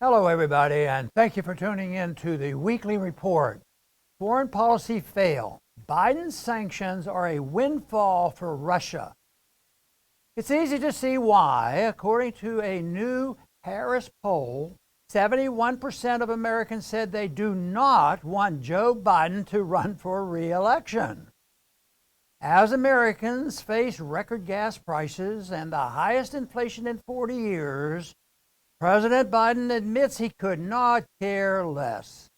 Hello, everybody, and thank you for tuning in to the weekly report. Foreign policy fail. Biden's sanctions are a windfall for Russia. It's easy to see why. According to a new Harris poll, 71% of Americans said they do not want Joe Biden to run for re-election. As Americans face record gas prices and the highest inflation in 40 years, President Biden admits he could not care less.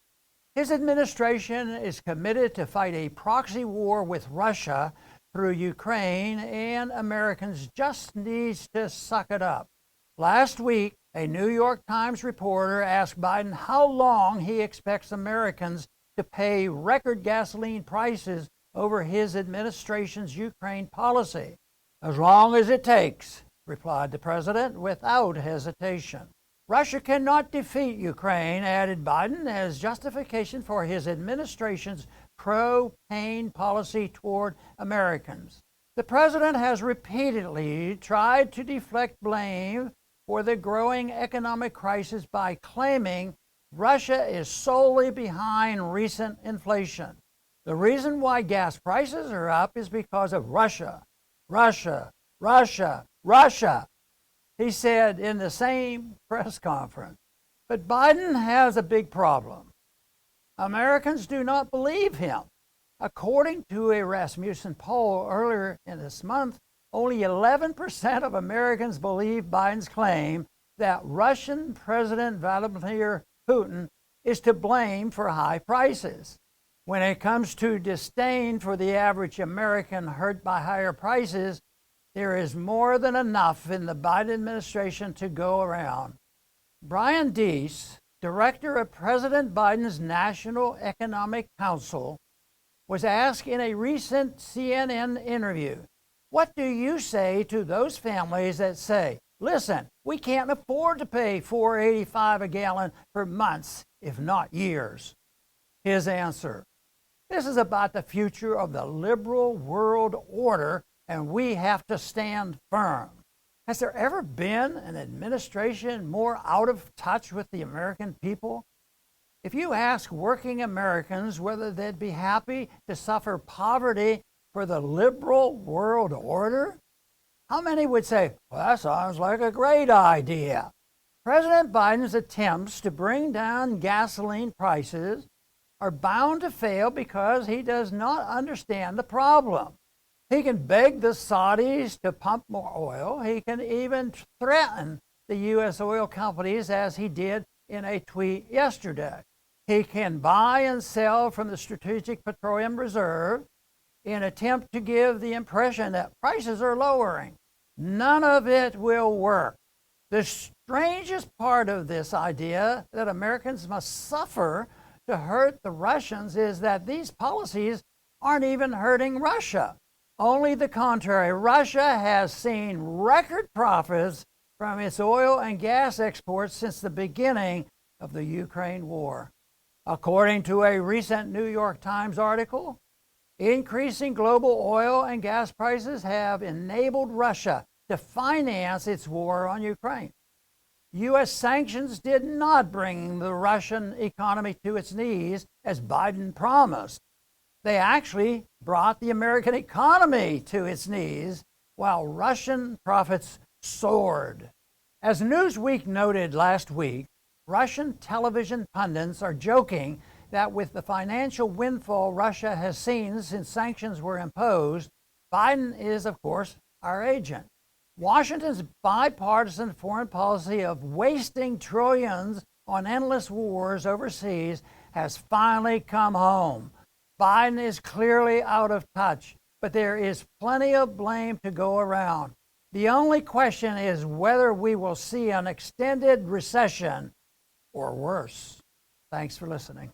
His administration is committed to fight a proxy war with Russia through Ukraine, and Americans just need to suck it up. Last week, a New York Times reporter asked Biden how long he expects Americans to pay record gasoline prices over his administration's Ukraine policy. As long as it takes, replied the president without hesitation. Russia cannot defeat Ukraine, added Biden, as justification for his administration's pro-pain policy toward Americans. The president has repeatedly tried to deflect blame for the growing economic crisis by claiming Russia is solely behind recent inflation. The reason why gas prices are up is because of Russia, he said in the same press conference. But Biden has a big problem. Americans do not believe him. According to a Rasmussen poll earlier in this month, only 11% of Americans believe Biden's claim that Russian President Vladimir Putin is to blame for high prices. When it comes to disdain for the average American hurt by higher prices, there is more than enough in the Biden administration to go around. Brian Deese, director of President Biden's National Economic Council, was asked in a recent CNN interview, "What do you say to those families that say, listen, we can't afford to pay $4.85 a gallon for months, if not years?" His answer: "This is about the future of the liberal world order, and we have to stand firm." Has there ever been an administration more out of touch with the American people? If you ask working Americans whether they'd be happy to suffer poverty for the liberal world order, how many would say, "Well, that sounds like a great idea"? President Biden's attempts to bring down gasoline prices are bound to fail because he does not understand the problem. He can beg the Saudis to pump more oil. He can even threaten the U.S. oil companies, as he did in a tweet yesterday. He can buy and sell from the Strategic Petroleum Reserve in an attempt to give the impression that prices are lowering. None of it will work. The strangest part of this idea that Americans must suffer to hurt the Russians is that these policies aren't even hurting Russia. Only the contrary. Russia has seen record profits from its oil and gas exports since the beginning of the Ukraine war. According to a recent New York Times article, increasing global oil and gas prices have enabled Russia to finance its war on Ukraine. U.S. sanctions did not bring the Russian economy to its knees, as Biden promised. They actually brought the American economy to its knees, while Russian profits soared. As Newsweek noted last week, Russian television pundits are joking that with the financial windfall Russia has seen since sanctions were imposed, Biden is, of course, our agent. Washington's bipartisan foreign policy of wasting trillions on endless wars overseas has finally come home. Biden is clearly out of touch, but there is plenty of blame to go around. The only question is whether we will see an extended recession or worse. Thanks for listening.